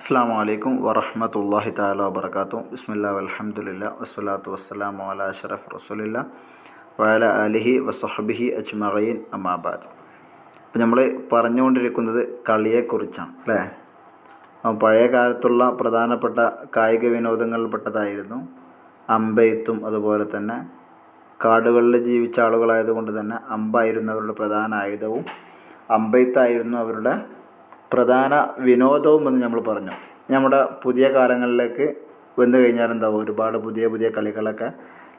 അസ്സാം വലൈക്കും വറഹ്മത്തുള്ളാഹി തആല വബറകാതുഹു. ബിസ്മില്ലാ വൽഹംദുലില്ലാ വസ്സലാത്തു വസ്സലാമു അലാ അഷ്റഫ് റസൂലില്ലാ വഅലാ ആലിഹി വസഹ്ബിഹി അജ്മഈൻ അമ്മാ ബഅദ്. അപ്പോൾ നമ്മൾ പറഞ്ഞുകൊണ്ടിരിക്കുന്നത് കളിയെക്കുറിച്ചാണ് അല്ലേ. പഴയ കാലത്തുള്ള പ്രധാനപ്പെട്ട കായിക വിനോദങ്ങളിൽപ്പെട്ടതായിരുന്നു അമ്പെയ്ത്തും. അതുപോലെ തന്നെ കാടുകളിൽ ജീവിച്ച ആളുകളായതുകൊണ്ട് തന്നെ അമ്പായിരുന്നു അവരുടെ പ്രധാന ആയുധവും അമ്പെയ്ത്തായിരുന്നു അവരുടെ പ്രധാന വിനോദവും എന്ന് നമ്മൾ പറഞ്ഞു. നമ്മുടെ പുതിയ കാലങ്ങളിലേക്ക് വന്നു കഴിഞ്ഞാൽ എന്താവും, ഒരുപാട് പുതിയ പുതിയ കളികളൊക്കെ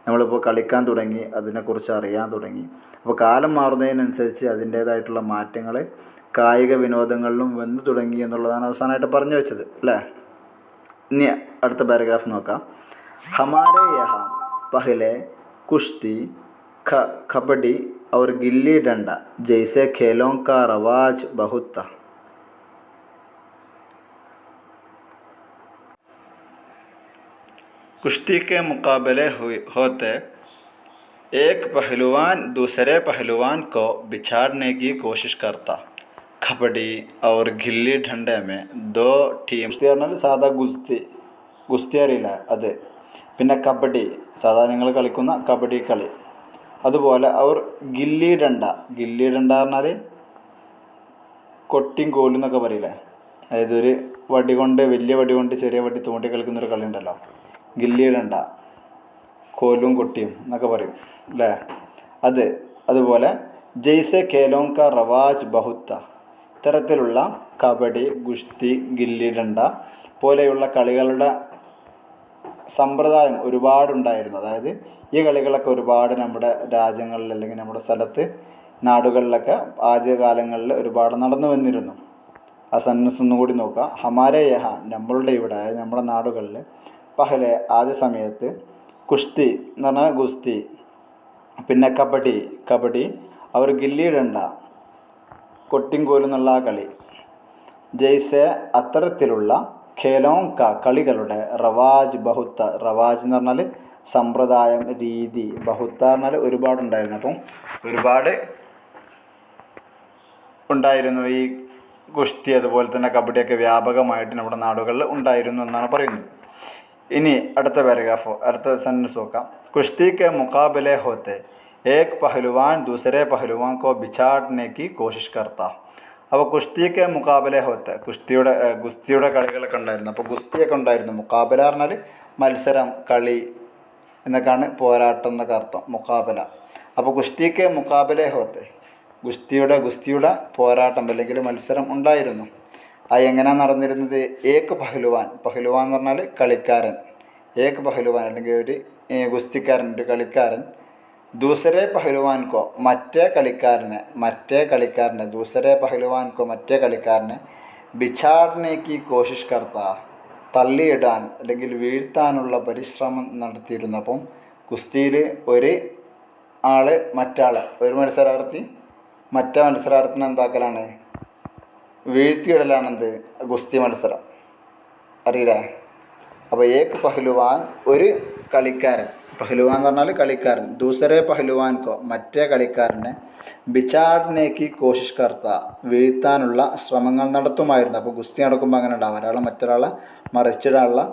നമ്മളിപ്പോൾ കളിക്കാൻ തുടങ്ങി, അതിനെക്കുറിച്ച് അറിയാൻ തുടങ്ങി. അപ്പോൾ കാലം മാറുന്നതിനനുസരിച്ച് അതിൻ്റേതായിട്ടുള്ള മാറ്റങ്ങൾ കായിക വിനോദങ്ങളിലും വന്നു തുടങ്ങി എന്നുള്ളതാണ് അവസാനമായിട്ട് പറഞ്ഞു വെച്ചത് അല്ലേ. ഇനി അടുത്ത പാരഗ്രാഫ് നോക്കാം. ഹമാരെ യഹാ പഹലെ കുശ്തി കബഡി और गिल्ली डंडा जैसे खेलों का रवाज बहुत था. कुश्ती के मुकाबले होते, एक पहलवान दूसरे पहलवान को बिछाड़ने की कोशिश करता. कबड्डी और गिल्ली डंडे में दो ടീം പറഞ്ഞാൽ സാധാ ഗുസ്തി അറിയില്ല അത്. പിന്നെ കബഡി സാധാരണ നിങ്ങൾ കളിക്കുന്ന കബഡി കളി. അതുപോലെ അവർ ഗില്ലി ഡണ്ട പറഞ്ഞാൽ കൊട്ടിയും കോലും എന്നൊക്കെ പറയില്ലേ. അതായത് ഒരു വടി കൊണ്ട്, വലിയ വടി കൊണ്ട് ചെറിയ വടി തോണ്ടി കളിക്കുന്നൊരു കളി ഉണ്ടല്ലോ, ഗില്ലി ഡണ്ട, കോലും കൊട്ടിയും എന്നൊക്കെ പറയും അല്ലേ. അതുപോലെ ജയ്സെ ഖേലോം കാ റവാജ് ബഹുത്ത, ഇത്തരത്തിലുള്ള കബഡി, ഗുസ്തി, ഗില്ലി ഡണ്ട പോലെയുള്ള കളികളുടെ സമ്പ്രദായം ഒരുപാടുണ്ടായിരുന്നു. അതായത് ഈ കളികളൊക്കെ ഒരുപാട് നമ്മുടെ രാജ്യങ്ങളിൽ അല്ലെങ്കിൽ നമ്മുടെ സ്ഥലത്ത്, നാടുകളിലൊക്കെ ആദ്യകാലങ്ങളിൽ ഒരുപാട് നടന്നു വന്നിരുന്നു. ആ സെൻറ്റൻസ് ഒന്നുകൂടി നോക്കുക. ഹമാരെ യഹ നമ്മളുടെ ഇവിടെ, അതായത് നമ്മുടെ നാടുകളിൽ, പഹലെ ആദ്യ സമയത്ത്, കുഷ്തി എന്ന് പറഞ്ഞാൽ ഗുസ്തി, പിന്നെ കബഡി അവർ ഗില്ലി ഡണ്ട കൊട്ടിയും കോലും എന്നുള്ള ആ കളി, ജയ്സെ അത്തരത്തിലുള്ള, ഖേലോം ക കളികളുടെ, റവാജ് ബഹുത്ത, റവാജ് എന്ന് പറഞ്ഞാൽ സമ്പ്രദായം, രീതി, ബഹുത്ത പറഞ്ഞാൽ ഒരുപാടുണ്ടായിരുന്നു. അപ്പം ഒരുപാട് ഉണ്ടായിരുന്നു ഈ ഗുസ്തി അതുപോലെ തന്നെ കബഡിയൊക്കെ വ്യാപകമായിട്ട് നമ്മുടെ നാടുകളിൽ ഉണ്ടായിരുന്നു എന്നാണ് പറയുന്നത്. ഇനി അടുത്ത പാരഗ്രാഫോ അടുത്ത സെൻറ്റൻസ് നോക്കാം. കുശ്തി കെ മുക്കാബലെ ഹോത്തെ, ഏക് പഹലുവാൻ ദൂസരെ പഹലുവാൻ കോ ബിഛാഡ്നെ കി കോശിഷ് കർത്ത. അപ്പോൾ കുശ്തിക്ക് മുക്കാബലെ ഹോത്തെ, ഗുസ്തിയുടെ കളികളൊക്കെ ഉണ്ടായിരുന്നു. അപ്പോൾ ഗുസ്തിയൊക്കെ ഉണ്ടായിരുന്നു. മുക്കാബല പറഞ്ഞാൽ മത്സരം, കളി എന്നൊക്കെയാണ്, പോരാട്ടം എന്നൊക്കെ അർത്ഥം, മുക്കാബല. അപ്പോൾ കുശ്തിക്ക് മുക്കാബലെ ഹോത്തെ, ഗുസ്തിയുടെ പോരാട്ടം അല്ലെങ്കിൽ മത്സരം ഉണ്ടായിരുന്നു. അത് എങ്ങനെയാണ് നടന്നിരുന്നത്? ഏക് പഹലുവാൻ എന്ന് പറഞ്ഞാൽ കളിക്കാരൻ, ഏക് പഹലുവാൻ അല്ലെങ്കിൽ ഒരു ഗുസ്തിക്കാരൻ, ഒരു കളിക്കാരൻ, ദൂസരെ പഹലുവാൻ കോ മറ്റേ കളിക്കാരനെ ദൂസരെ പഹലുവാൻ കോ മറ്റേ കളിക്കാരനെ, ബിഛാഡ്നെ കി കോശിഷ് കർത്ത, തള്ളിയിടാൻ അല്ലെങ്കിൽ വീഴ്ത്താനുള്ള പരിശ്രമം നടത്തിയിരുന്നു. അപ്പം ഗുസ്തിയിൽ ഒരു മത്സരാർത്ഥി മറ്റേ മത്സരാർത്ഥിനെ എന്താക്കലാണ്, വീഴ്ത്തിയിടലാണെന്ത് ഗുസ്തി മത്സരം, അറിയില്ലേ. അപ്പോൾ ഏക് പഹലുവാൻ ഒരു കളിക്കാരൻ, പഹലുവാൻ എന്ന് പറഞ്ഞാൽ കളിക്കാരൻ, ദൂസരെ പഹലുവാൻ കോ മറ്റേ കളിക്കാരനെ, ബിഛാഡ്നെ കി കോശിഷ് കർത്ത വീഴ്ത്താനുള്ള ശ്രമങ്ങൾ നടത്തുമായിരുന്നു. അപ്പോൾ ഗുസ്തി നടക്കുമ്പോൾ അങ്ങനെ ഉണ്ടാവും, ഒരാളെ മറ്റൊരാളെ മറിച്ചിടാനുള്ള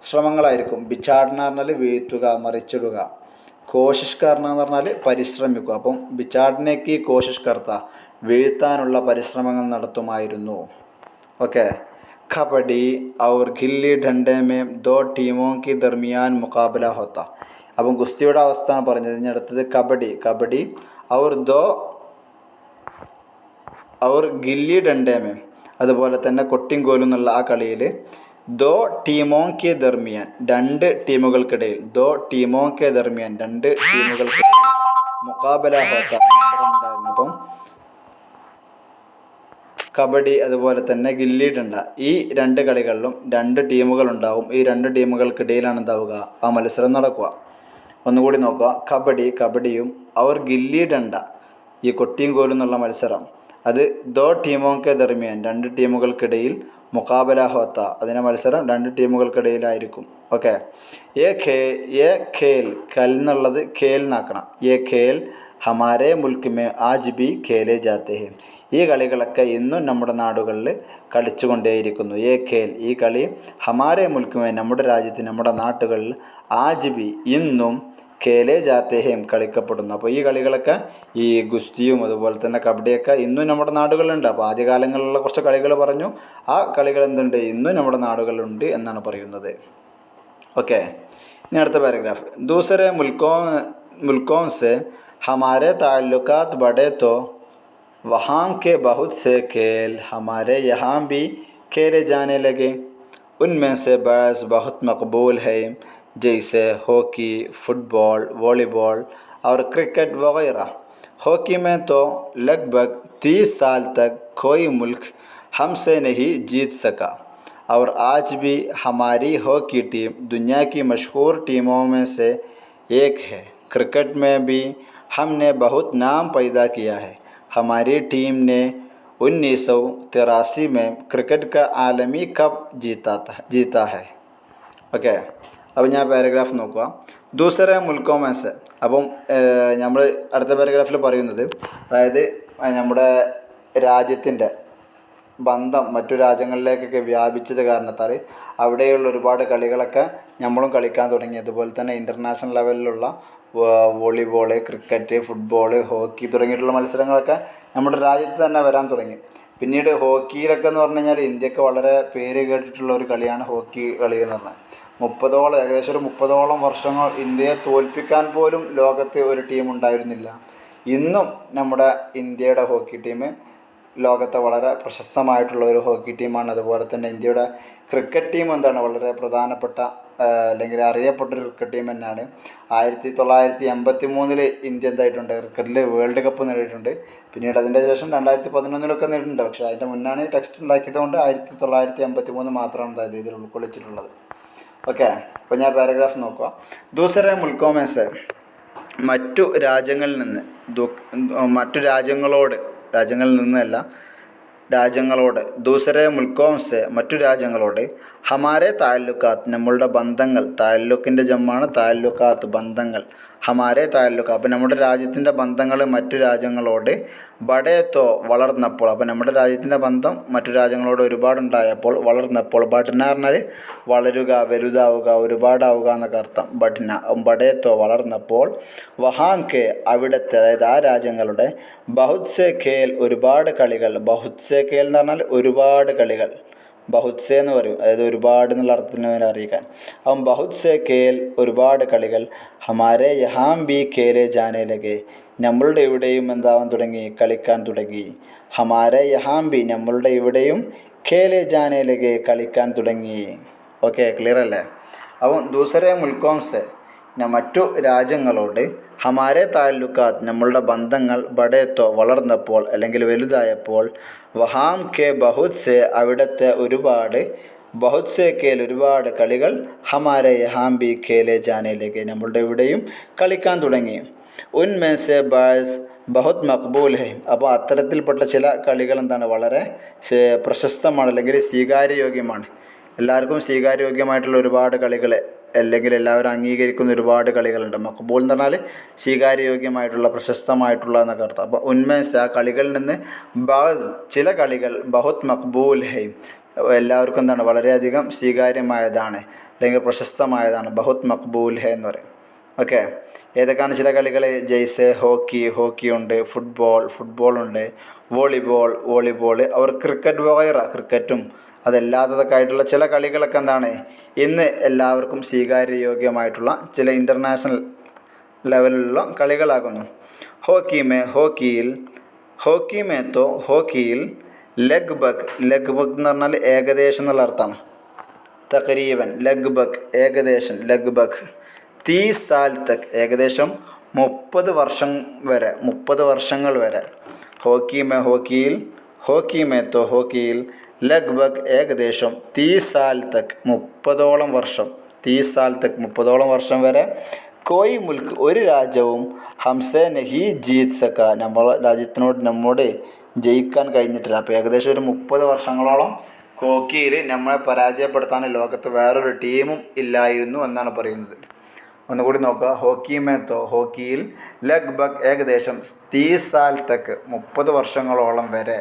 ശ്രമങ്ങളായിരിക്കും. ബിഛാഡ്ന പറഞ്ഞാൽ വീഴ്ത്തുക, മറിച്ചിടുക. കോശിഷ് കർണ എന്ന് പറഞ്ഞാൽ പരിശ്രമിക്കുക. അപ്പം ബിഛാഡ്നെ കി കോശിഷ് കർത്ത വീഴ്ത്താനുള്ള പരിശ്രമങ്ങൾ നടത്തുമായിരുന്നു. ഓക്കെ. കബഡി और गिल्ली डंडे में दो टीमों के दरमियान मुकाबला होता. അപ്പം ഗുസ്തിയുടെ അവസ്ഥ പറഞ്ഞത്. ഇനി അടുത്തത് കബഡി और गिल्ली डंडे में, അതുപോലെ തന്നെ കൊട്ടിയും കോലും എന്നുള്ള ആ കളിയിൽ, ദോ ടീമോ കെ ദർമിയാൻ രണ്ട് ടീമുകൾക്കിടയിൽ, രണ്ട് ടീമുകൾക്കിടയിൽ മുക്കാബല ഹോത്ത ഉണ്ടായിരുന്നു. അപ്പം കബഡി അതുപോലെ തന്നെ ഗില്ലി ഡണ്ട, ഈ രണ്ട് കളികളിലും രണ്ട് ടീമുകളുണ്ടാവും. ഈ രണ്ട് ടീമുകൾക്കിടയിലാണ് എന്താവുക, ആ മത്സരം നടക്കുക. ഒന്നുകൂടി നോക്കുക. കബഡിയും അവർ ഗില്ലി ഡണ്ട, ഈ കൊട്ടിയും കോലും എന്നുള്ള മത്സരം, അത് ദോ ടീമോ കെ ദർമിയാൻ രണ്ട് ടീമുകൾക്കിടയിൽ, മുക്കാബല ഹോത്ത അതിനെ മത്സരം രണ്ട് ടീമുകൾക്കിടയിലായിരിക്കും. ഓക്കെ. ഖേൽ എന്നുള്ളത് ഖേൽ എന്നാക്കണം. ഖേൽ ഹമാരെ മുൽക്ക് മേ ആജ് ബി ഖേലെ ജാത്തെ ഹെ, ഈ കളികളൊക്കെ ഇന്നും നമ്മുടെ നാടുകളിൽ കളിച്ചുകൊണ്ടേയിരിക്കുന്നു. ഏ ഖേൽ ഈ കളി ഹമാരെ മുൽക്കുമേ നമ്മുടെ രാജ്യത്ത് നമ്മുടെ നാട്ടുകളിൽ ആജ് ബി ഇന്നും ഖേലെ ജാത്തെ ഹേം കളിക്കപ്പെടുന്നു. അപ്പോൾ ഈ കളികളൊക്കെ ഈ ഗുസ്തിയും അതുപോലെ തന്നെ കബഡിയൊക്കെ ഇന്നും നമ്മുടെ നാടുകളിലുണ്ട്. അപ്പോൾ ആദ്യകാലങ്ങളിലുള്ള കുറച്ച് കളികൾ പറഞ്ഞു, ആ കളികൾ എന്തുണ്ട് ഇന്നും നമ്മുടെ നാടുകളിലുണ്ട് എന്നാണ് പറയുന്നത്. ओके इനി അടുത്ത പാരഗ്രാഫ് दूसरे मुल्कों से हमारे ताल्लुकात बढ़े तो वहाँ के बहुत से खेल हमारे यहाँ भी खेले जाने लगे. उनमें से बाज़ बहुत मकबूल है जैसे हॉकी, फुटबॉल, वॉलीबॉल और क्रिकेट वगैरह. हॉकी में तो लगभग 30 साल तक कोई मुल्क हमसे नहीं जीत सका और आज भी हमारी हॉकी टीम दुनिया की मशहूर टीमों में से एक है. क्रिकेट में भी हमने बहुत नाम पैदा किया है. हमारी टीम ने 1983 में क्रिकेट का आलमी कप जीता है. ഓക്കെ, അപ്പോൾ ഞാൻ പാരഗ്രാഫ് നോക്കുക. ദൂസറ മുൽക്കോമേസ്. അപ്പം നമ്മൾ അടുത്ത പാരഗ്രാഫിൽ പറയുന്നത്, അതായത് നമ്മുടെ രാജ്യത്തിൻ്റെ ബന്ധം മറ്റു രാജ്യങ്ങളിലേക്കൊക്കെ വ്യാപിച്ചത് കാരണത്താൽ അവിടെയുള്ള ഒരുപാട് കളികളൊക്കെ നമ്മളും കളിക്കാൻ തുടങ്ങി. അതുപോലെ തന്നെ ഇൻ്റർനാഷണൽ ലെവലിലുള്ള വോളിബോൾ, ക്രിക്കറ്റ്, ഫുട്ബോൾ, ഹോക്കി തുടങ്ങിയിട്ടുള്ള മത്സരങ്ങളൊക്കെ നമ്മുടെ രാജ്യത്ത് തന്നെ വരാൻ തുടങ്ങി. പിന്നീട് ഹോക്കിയിലൊക്കെ എന്ന് പറഞ്ഞു കഴിഞ്ഞാൽ ഇന്ത്യക്ക് വളരെ പേര് കേട്ടിട്ടുള്ള ഒരു കളിയാണ് ഹോക്കി കളി എന്ന് പറഞ്ഞാൽ. ഏകദേശം ഒരു 30ഓളം വർഷങ്ങൾ ഇന്ത്യയെ തോൽപ്പിക്കാൻ പോലും ലോകത്ത് ഒരു ടീം ഉണ്ടായിരുന്നില്ല. ഇന്നും നമ്മുടെ ഇന്ത്യയുടെ ഹോക്കി ടീം ലോകത്തെ വളരെ പ്രശസ്തമായിട്ടുള്ള ഒരു ഹോക്കി ടീമാണ്. അതുപോലെ തന്നെ ഇന്ത്യയുടെ ക്രിക്കറ്റ് ടീം വളരെ പ്രധാനപ്പെട്ട അല്ലെങ്കിൽ അറിയപ്പെട്ടൊരു ക്രിക്കറ്റ് ടീം തന്നെയാണ്. 1983 ഇന്ത്യ എന്തായിട്ടുണ്ട്, ക്രിക്കറ്റിൽ വേൾഡ് കപ്പ് നേടിയിട്ടുണ്ട്. പിന്നീട് അതിൻ്റെ ശേഷം 2011 നേടിയിട്ടുണ്ട്. പക്ഷേ അതിൻ്റെ മുന്നാണ് ടെക്സ്റ്റ് ഉണ്ടാക്കിയത് കൊണ്ട് 1983 മാത്രമാണ് ഇതിൽ ഉൾക്കൊള്ളിച്ചിട്ടുള്ളത്. ഓക്കെ, അപ്പോൾ ഞാൻ പാരഗ്രാഫ് നോക്കുക. ദൂസറ മുൽക്കോമേസ് മറ്റു രാജ്യങ്ങളിൽ ദൂസറെ മുൽക്കോംസെ മറ്റു രാജ്യങ്ങളോട് ഹമാരെ താല്ലുക്കാത്ത് നമ്മളുടെ ബന്ധങ്ങൾ, താല്ലുക്കിൻ്റെ ജമ്മാണ് താല്ലുക്കാത്ത് ബന്ധങ്ങൾ, ഹമാരെ താല്ലുക്ക അപ്പോൾ നമ്മുടെ രാജ്യത്തിൻ്റെ ബന്ധങ്ങൾ മറ്റു രാജ്യങ്ങളോട് ബഡേത്തോ വളർന്നപ്പോൾ, അപ്പോൾ നമ്മുടെ രാജ്യത്തിൻ്റെ ബന്ധം മറ്റു രാജ്യങ്ങളോട് ഒരുപാടുണ്ടായപ്പോൾ വളർന്നപ്പോൾ, ബഡ്ന പറഞ്ഞാൽ വളരുക, വലുതാവുക, ഒരുപാടാവുക എന്നൊക്കെ അർത്ഥം. ബഡേത്തോ വളർന്നപ്പോൾ, വഹാം കെ അവിടുത്തെ, അതായത് ആ രാജ്യങ്ങളുടെ, ബഹുത് സെ ഖേൽ ഒരുപാട് കളികൾ, ബഹുത് സെ ഖേൽ എന്ന് പറഞ്ഞാൽ ഒരുപാട് കളികൾ, ബഹുത് സെ എന്ന് പറയും, അതായത് ഒരുപാട് എന്നുള്ള അർത്ഥത്തിന് വേണ്ടി അറിയിക്കാൻ. അപ്പം ബഹുത് സെ ഖേൽ ഒരുപാട് കളികൾ, ഹമാരെ യഹാം ബി ഖേലെ ജാനെ ലഗെ നമ്മളുടെ ഇവിടെയും എന്താവാൻ തുടങ്ങി, കളിക്കാൻ തുടങ്ങി. ഹമാരെ യഹാം ബി നമ്മളുടെ ഇവിടെയും ഖേലെ ജാനെ ലഗെ കളിക്കാൻ തുടങ്ങി. ഓക്കെ, ക്ലിയർ അല്ലേ? അപ്പം ദൂസറെ മുൽക്കോംസെ മറ്റു രാജ്യങ്ങളോട്, ഹമാരെ താല്ലുക്കാത്ത് നമ്മളുടെ ബന്ധങ്ങൾ, ബഡേത്തോ വളർന്നപ്പോൾ അല്ലെങ്കിൽ വലുതായപ്പോൾ, വഹാം കെ ബഹുത് സെ അവിടുത്തെ ഒരുപാട്, ബഹുത് സെ കേൽ ഒരുപാട് കളികൾ, ഹമാരെ യഹാം ബി ഖേലെ ജാനയിലേക്ക് നമ്മളുടെ ഇവിടെയും കളിക്കാൻ തുടങ്ങി. ഉൻമേ സെ ബാസ് ബഹുത് മഖ്ബൂൽ ഹൈ അപ്പോൾ അത്തരത്തിൽപ്പെട്ട ചില കളികൾ വളരെ പ്രശസ്തമാണ് അല്ലെങ്കിൽ സ്വീകാര്യയോഗ്യമാണ്. എല്ലാവർക്കും സ്വീകാര്യയോഗ്യമായിട്ടുള്ള ഒരുപാട് കളികൾ അല്ലെങ്കിൽ എല്ലാവരും അംഗീകരിക്കുന്ന ഒരുപാട് കളികളുണ്ട്. മഖ്ബൂൽ എന്ന് പറഞ്ഞാൽ സ്വീകാര്യയോഗ്യമായിട്ടുള്ള, പ്രശസ്തമായിട്ടുള്ള എന്നൊക്കെ അർത്ഥം. അപ്പോൾ ഉന്മേസ് ആ കളികളിൽ നിന്ന് ചില കളികൾ ബഹുത് മഖ്ബൂൽ ഹൈ എല്ലാവർക്കും വളരെയധികം സ്വീകാര്യമായതാണ് അല്ലെങ്കിൽ പ്രശസ്തമായതാണ്. ബഹുത് മഖ്ബൂൽ ഹൈ എന്ന് പറയും. ഓക്കെ, ഏതൊക്കെയാണ് ചില കളികൾ? ജയ്സെ ഹോക്കിയുണ്ട്, ഫുട്ബോളുണ്ട്, വോളിബോൾ അവർ ക്രിക്കറ്റ് വഗൈറ ക്രിക്കറ്റും അതല്ലാത്തതൊക്കെ ആയിട്ടുള്ള ചില കളികളൊക്കെ ഇന്ന് എല്ലാവർക്കും സ്വീകാര്യയോഗ്യമായിട്ടുള്ള ചില ഇൻ്റർനാഷണൽ ലെവലിലുള്ള കളികളാകുന്നു. ഹോക്കിയിൽ ലഗ്ബഗ് എന്ന് പറഞ്ഞാൽ ഏകദേശം എന്നുള്ള അർത്ഥമാണ്. തഖരീബൻ ലഗ്ബഗ് ഏകദേശം, ലഗ്ബഗ് 30 സാൽ തക് ഏകദേശം 30 വർഷങ്ങൾ വരെ. ഹോക്കിയിൽ ലഗ്ബഗ് ഏകദേശം 30 സാൽ തക് 30ഓളം വർഷം, 30 സാൽ തക് 30ഓളം വർഷം വരെ, കോയി മുൽക്ക് ഒരു രാജ്യവും ഹംസെ നഹി ജീത് സക്ക നമ്മോട് ജയിക്കാൻ കഴിഞ്ഞിട്ടില്ല. അപ്പോൾ ഏകദേശം ഒരു 30 വർഷങ്ങളോളം ഹോക്കിയിൽ നമ്മളെ പരാജയപ്പെടുത്താൻ ലോകത്ത് വേറൊരു ടീമും ഇല്ലായിരുന്നു എന്നാണ് പറയുന്നത്. ഒന്നുകൂടി നോക്കുക. ഹോക്കിയിൽ ലഗ്ഭഗ് ഏകദേശം 30 സാൽ തക്ക് 30 വർഷങ്ങളോളം വരെ.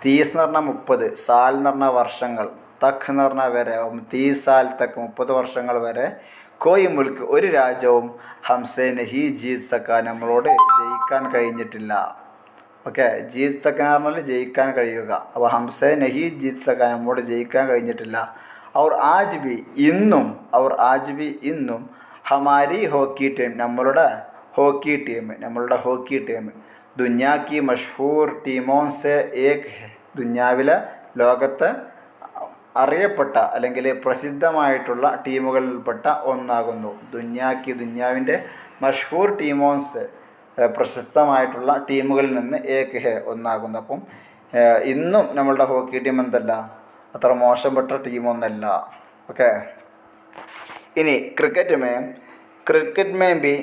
30 എന്ന് പറഞ്ഞാൽ 30, സാൽ എന്ന് പറഞ്ഞാൽ വർഷങ്ങൾ, തക്ക് എന്ന് പറഞ്ഞാൽ വരെ. 30 സാൽ തക്ക് 30 വർഷങ്ങൾ വരെ കോയി മുൽക്ക് ഒരു രാജ്യവും ഹംസെ നഹി ജീത് സക്ക നമ്മളോട് ജയിക്കാൻ കഴിഞ്ഞിട്ടില്ല. ഓക്കെ, ജീത് സക്ക എന്ന് പറഞ്ഞാൽ ജയിക്കാൻ കഴിയുക. അപ്പോൾ ഹംസെ നഹി ജീത് സക്ക നമ്മളോട് ജയിക്കാൻ കഴിഞ്ഞിട്ടില്ല. और आज भी ഇന്നും ഹമാരി ഹോക്കി ടീം നമ്മളുടെ ഹോക്കി ടീം ദുനിയാ കി മഷ്ഹൂർ ടീമോൻ സെ ഏക് ഹെ ദുനിയാവിലെ ലോകത്തെ അറിയപ്പെട്ട അല്ലെങ്കിൽ പ്രസിദ്ധമായിട്ടുള്ള ടീമുകളിൽപ്പെട്ട ഒന്നാകുന്നു. ദുനിയാവിൻ്റെ മഷ്ഹൂർ ടീമോൻസ് പ്രശസ്തമായിട്ടുള്ള ടീമുകളിൽ നിന്ന് ഏക് ഹെ ഒന്നാകുന്നു. അപ്പം ഇന്നും നമ്മളുടെ ഹോക്കി ടീം എന്തല്ല, അത്ര മോശപ്പെട്ട ടീമൊന്നല്ല. ഓക്കെ, ഇനി ക്രിക്കറ്റ് में भी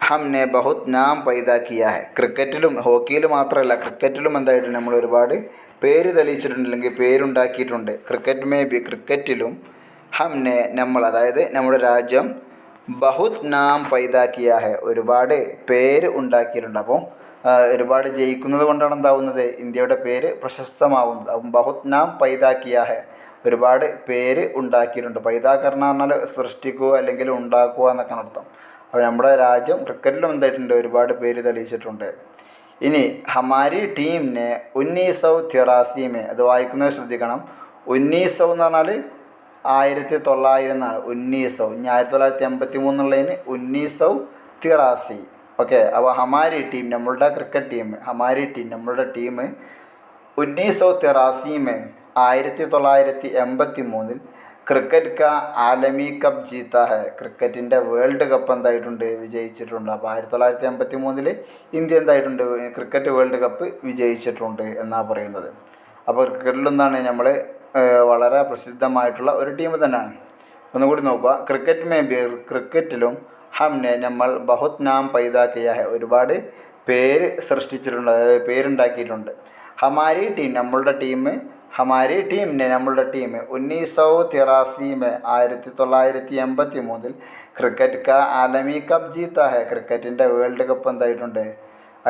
हमने बहुत नाम पैदा किया है. ക്രിക്കറ്റിലും ഹോക്കിയിലും മാത്രമല്ല, ക്രിക്കറ്റിലും എന്തായിട്ടുണ്ട് നമ്മൾ ഒരുപാട് പേര് തെളിയിച്ചിട്ടുണ്ട്, അല്ലെങ്കിൽ പേരുണ്ടാക്കിയിട്ടുണ്ട്. ക്രിക്കറ്റിലും ഹംനെ നമ്മൾ, അതായത് നമ്മുടെ രാജ്യം ബഹുത് നാം പൈദാ കിയാ ഹെ ഒരുപാട് പേര് ഉണ്ടാക്കിയിട്ടുണ്ട്. അപ്പം ഒരുപാട് ജയിക്കുന്നത് കൊണ്ടാണ് എന്താവുന്നത്, ഇന്ത്യയുടെ പേര് പ്രശസ്തമാവുന്നത്. അപ്പം ബഹുത് നാം പൈദാ കിയാ ഹെ ഒരുപാട് പേര് ഉണ്ടാക്കിയിട്ടുണ്ട്. പൈദാക്കർണ പറഞ്ഞാൽ സൃഷ്ടിക്കുക അല്ലെങ്കിൽ ഉണ്ടാക്കുക എന്നൊക്കെ അർത്ഥം. അപ്പോൾ നമ്മുടെ രാജ്യം ക്രിക്കറ്റിലും എന്തായിട്ടുണ്ട്, ഒരുപാട് പേര് തെളിയിച്ചിട്ടുണ്ട്. ഇനി ഹമാരി ടീമിനെ 1983 में, അത് വായിക്കുന്നത് ശ്രദ്ധിക്കണം. 1900 എന്ന് പറഞ്ഞാൽ 1900 എന്നാണ്. 1983 എന്നുള്ളതിന് 1983. ഓക്കെ, അപ്പോൾ ഹമാരി ടീം നമ്മളുടെ ക്രിക്കറ്റ് ടീം, നമ്മളുടെ ടീം 1983 में 1983 ക്രിക്കറ്റ് കാ ആലമി കപ്പ് ജീത്ത ഹെ ക്രിക്കറ്റിൻ്റെ വേൾഡ് കപ്പ് എന്തായിട്ടുണ്ട്, വിജയിച്ചിട്ടുണ്ട്. അപ്പോൾ 1983 ഇന്ത്യ എന്തായിട്ടുണ്ട്, ക്രിക്കറ്റ് വേൾഡ് കപ്പ് വിജയിച്ചിട്ടുണ്ട് എന്നാണ് പറയുന്നത്. അപ്പോൾ ക്രിക്കറ്റിലെന്താണ് നമ്മൾ വളരെ പ്രസിദ്ധമായിട്ടുള്ള ഒരു ടീം തന്നെയാണ്. ഒന്നുകൂടി നോക്കുക. ക്രിക്കറ്റിലും ഹംനെ നമ്മൾ ബഹുത് നാം പൈദാ കിയാ ഹെ ഒരുപാട് പേര് സൃഷ്ടിച്ചിട്ടുണ്ട്, അതായത് പേരുണ്ടാക്കിയിട്ടുണ്ട്. ഹമാരി ടീം നമ്മളുടെ ടീം 1983 में 1983 ക്രിക്കറ്റ് കാ ആലമി കപ്പ് ജീത്ത ഹെ ക്രിക്കറ്റിൻ്റെ വേൾഡ് കപ്പ് എന്തായിട്ടുണ്ട്,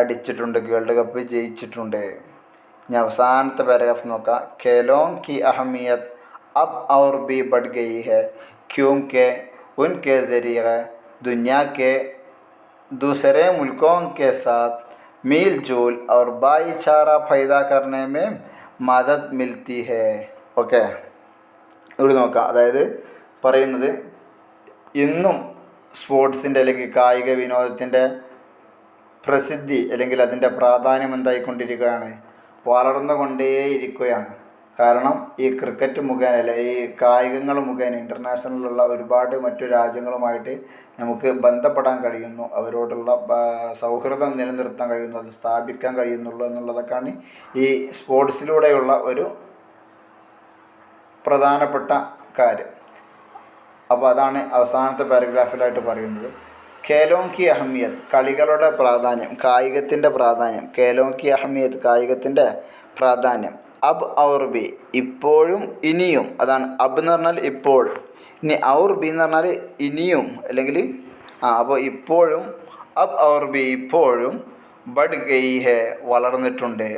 അടിച്ചിട്ടുണ്ട്, വേൾഡ് കപ്പ് ജയിച്ചിട്ടുണ്ട്. ഇനി അവസാനത്തെ പാരഗ്രാഫ് നോക്കാം. ഖേലോं की अहमियत अब और भी बढ़ गई है क्योंकि उनके ज़रिए दुनिया के दूसरे मुल्कों के साथ मील जोल और भाईचारा पैदा करने में മദത് മിൽത്തി ഹേ. ഓക്കെ, ഇവിടെ നോക്കാം. അതായത് പറയുന്നത് ഇന്നും സ്പോർട്സിൻ്റെ അല്ലെങ്കിൽ കായിക വിനോദത്തിൻ്റെ പ്രസിദ്ധി അല്ലെങ്കിൽ അതിൻ്റെ പ്രാധാന്യം എന്തായിക്കൊണ്ടിരിക്കുകയാണ്, വളർന്നുകൊണ്ടേയിരിക്കുകയാണ്. കാരണം ഈ ക്രിക്കറ്റ് മുഖേന അല്ല, ഈ കായികങ്ങൾ മുഖേന ഇൻ്റർനാഷണലിലുള്ള ഒരുപാട് മറ്റു രാജ്യങ്ങളുമായിട്ട് നമുക്ക് ബന്ധപ്പെടാൻ കഴിയുന്നു, അവരോടുള്ള സൗഹൃദം നിലനിർത്താൻ കഴിയുന്നു, അത് സ്ഥാപിക്കാൻ കഴിയുന്നുള്ളൂ എന്നുള്ളതൊക്കെയാണ് ഈ സ്പോർട്സിലൂടെയുള്ള ഒരു പ്രധാനപ്പെട്ട കാര്യം. അപ്പോൾ അതാണ് അവസാനത്തെ പാരഗ്രാഫിലായിട്ട് പറയുന്നത്. ഖേലോं की अहमियत കളികളുടെ പ്രാധാന്യം, കായികത്തിൻ്റെ പ്രാധാന്യം. ഖേലോं की अहमियत കായികത്തിൻ്റെ പ്രാധാന്യം. അബ് ഔർ ബി ഇപ്പോഴും ഇനിയും, അതാണ് അബ് എന്ന് പറഞ്ഞാൽ ഇപ്പോൾ, ഇനി ഔർ ബി എന്ന് പറഞ്ഞാൽ ഇനിയും അല്ലെങ്കിൽ അപ്പോൾ ഇപ്പോഴും അബ് ഔർ ബി ഇപ്പോഴും ബഡ് ഗയി ഹെ വളർന്നിട്ടുണ്ട്.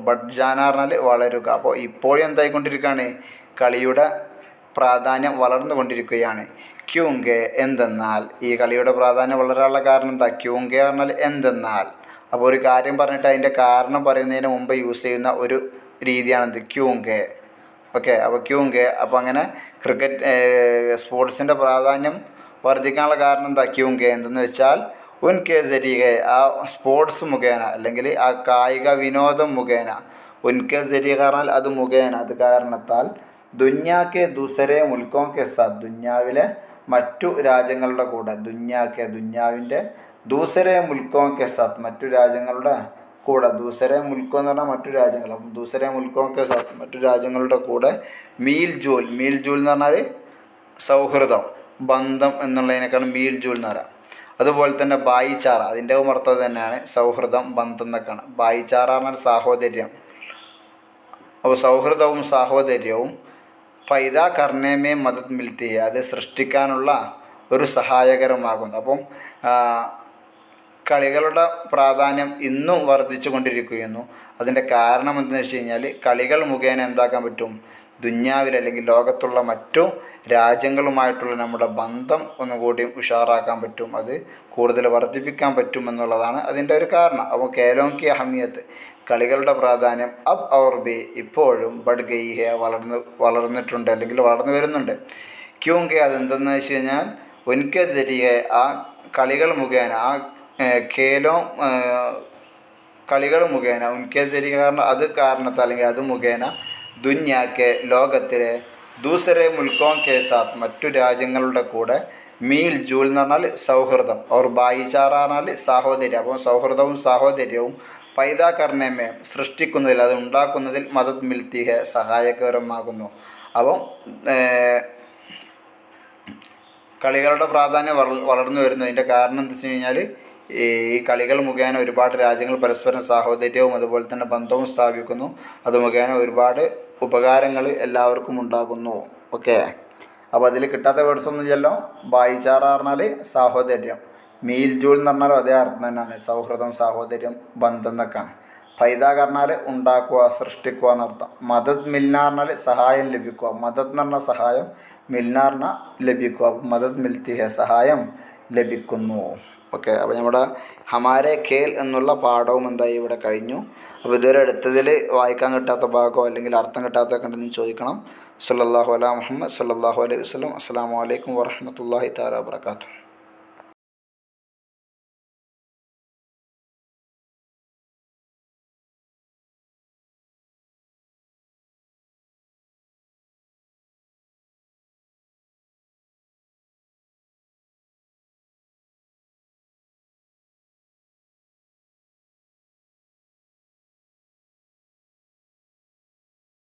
ബഡ് ജാന പറഞ്ഞാൽ വളരുക. അപ്പോൾ ഇപ്പോഴും എന്തായിക്കൊണ്ടിരിക്കുകയാണ്, കളിയുടെ പ്രാധാന്യം വളർന്നുകൊണ്ടിരിക്കുകയാണ്. ക്യൂങ്കെ എന്തെന്നാൽ, ഈ കളിയുടെ പ്രാധാന്യം വളരാനുള്ള കാരണം എന്താ, ക്യൂങ്കെ പറഞ്ഞാൽ എന്തെന്നാൽ. അപ്പോൾ ഒരു കാര്യം പറഞ്ഞിട്ട് അതിൻ്റെ കാരണം പറയുന്നതിന് മുമ്പ് യൂസ് ചെയ്യുന്ന ഒരു രീതിയാണെന്ത്, ക്യൂങ്കെ. ഓക്കെ, അപ്പോൾ ക്യൂങ്കെ. അപ്പോൾ അങ്ങനെ ക്രിക്കറ്റ് സ്പോർട്സിൻ്റെ പ്രാധാന്യം വർദ്ധിക്കാനുള്ള കാരണം എന്താ, ക്യൂങ്കെ. എന്തെന്ന് വെച്ചാൽ ഉൻകെ ജരിയെ ആ സ്പോർട്സ് മുഖേന അല്ലെങ്കിൽ ആ കായിക വിനോദം മുഖേന, ഉൻകെ ജരിയ പറഞ്ഞാൽ അത് മുഖേന, അത് കാരണത്താൽ ദുനിയാക്കെ ദൂസരെ മുൽക്കോं के साथ ദുനിയാവിലെ മറ്റു രാജ്യങ്ങളുടെ കൂടെ, ദുനിയാവിൻ്റെ ദൂസരെ മുൽക്കോं के साथ മറ്റു രാജ്യങ്ങളുടെ കൂടെ, ദൂസരെ മുൽക്കോ എന്ന് പറഞ്ഞാൽ മറ്റു രാജ്യങ്ങൾ, അപ്പം ദൂസരെ മുൽക്കോं के साथ മറ്റു രാജ്യങ്ങളുടെ കൂടെ മീൽ ജൂൽ എന്ന് പറഞ്ഞാൽ സൗഹൃദം, ബന്ധം എന്നുള്ളതിനേക്കാളും മീൽ ജൂൽ എന്ന് പറയാം. അതുപോലെ തന്നെ ഭായിച്ചാറ, അതിൻ്റെ അർത്ഥം തന്നെയാണ് സൗഹൃദം, ബന്ധം എന്നൊക്കെയാണ്. ഭായിച്ചാറ പറഞ്ഞാൽ സാഹോദര്യം. അപ്പോൾ സൗഹൃദവും സാഹോദര്യവും പൈദാ കർണേമേ മദത് മിൽത്തി, അത് സൃഷ്ടിക്കാനുള്ള ഒരു സഹായകരമാകുന്നു. അപ്പം കളികളുടെ പ്രാധാന്യം ഇന്നും വർദ്ധിച്ചു കൊണ്ടിരിക്കുന്നു. അതിൻ്റെ കാരണം എന്താണെന്ന് വെച്ച് കഴിഞ്ഞാൽ കളികൾ മുഖേന എന്താക്കാൻ പറ്റും, ദുന്യാവിൽ അല്ലെങ്കിൽ ലോകത്തുള്ള മറ്റു രാജ്യങ്ങളുമായിട്ടുള്ള നമ്മുടെ ബന്ധം ഒന്നുകൂടി ഉഷാറാക്കാൻ പറ്റും, അത് കൂടുതൽ വർദ്ധിപ്പിക്കാൻ പറ്റും എന്നുള്ളതാണ് അതിൻ്റെ ഒരു കാരണം. അപ്പോൾ കേലോം കി അഹമിയത്ത്, കളികളുടെ പ്രാധാന്യം അബ് ഔർ ബി ഇപ്പോഴും ബഡ് ഗയി ഹെ, വളർന്നിട്ടുണ്ട് അല്ലെങ്കിൽ വളർന്നു വരുന്നുണ്ട്. ക്യോങ്കി അതെന്തെന്ന് വെച്ച് കഴിഞ്ഞാൽ ഉൻകെ ജരിയെ ആ കളികൾ മുഖേന ആ കളികൾ മുഖേന ഉൻകെ ജരിയെ അത് കാരണത്താൽ അല്ലെങ്കിൽ അത് മുഖേന ദുന്യാക്കെ ലോകത്തിലെ ദൂസരെ മുൽക്കോം കെ സാത്ത് മറ്റു രാജ്യങ്ങളുടെ കൂടെ മീൽ ജൂൽ എന്ന് പറഞ്ഞാൽ സൗഹൃദം, അവർ ഭായിചാറ പറഞ്ഞാൽ സാഹോദര്യം. അപ്പോൾ സൗഹൃദവും സാഹോദര്യവും പൈതാ കർണമേ സൃഷ്ടിക്കുന്നതിൽ അത് ഉണ്ടാക്കുന്നതിൽ മദത് മിൽത്തി ഹെ സഹായകരമാകുന്നു. അപ്പം കളികളുടെ പ്രാധാന്യം വളർന്നു വരുന്നു. അതിൻ്റെ കാരണം എന്താ വെച്ച് കഴിഞ്ഞാൽ ഈ കളികൾ മുഖേന ഒരുപാട് രാജ്യങ്ങൾ പരസ്പരം സാഹോദര്യവും അതുപോലെ തന്നെ ബന്ധവും സ്ഥാപിക്കുന്നു. അത് മുഖേന ഒരുപാട് ഉപകാരങ്ങൾ എല്ലാവർക്കും ഉണ്ടാകുന്നു. ഓക്കെ, അപ്പോൾ അതിൽ കിട്ടാത്ത വേർഡ്സ് ഒന്നും ഇല്ലല്ലോ. ഭായിചാറ പറഞ്ഞാൽ സാഹോദര്യം, മീൽ ജൂൾ എന്ന് പറഞ്ഞാലും അതേ അർത്ഥം തന്നെയാണ്, സൗഹൃദം, സാഹോദര്യം, ബന്ധം എന്നൊക്കെയാണ്. ഫൈദ പറഞ്ഞാൽ ഉണ്ടാക്കുക, സൃഷ്ടിക്കുക എന്നർത്ഥം. മദത് മിൽന പറഞ്ഞാൽ സഹായം ലഭിക്കുക, മദത് എന്ന് പറഞ്ഞാൽ സഹായം, മിൽന പറഞ്ഞാൽ ലഭിക്കുക. മദത് മിൽത്തി ഹെ സഹായം ലഭിക്കുന്നു. ഓക്കെ, അപ്പോൾ നമ്മുടെ ഹമാരെ ഖേൽ എന്നുള്ള പാഠവും എന്തായി ഇവിടെ കഴിഞ്ഞു. അപ്പോൾ ഇതുവരെ എടുത്തതിൽ വായിക്കാൻ കിട്ടാത്ത ഭാഗമോ അല്ലെങ്കിൽ അർത്ഥം കിട്ടാത്തൊക്കെ ഉണ്ടെന്ന് ചോദിക്കണം. സല്ലല്ലാഹു അലാ മുഹമ്മദ് സല്ലല്ലാഹു അലൈഹി വസല്ലം. അസ്സലാമു അലൈക്കും വറഹ്മത്തുള്ളാഹി തആല വബറകാതുഹു.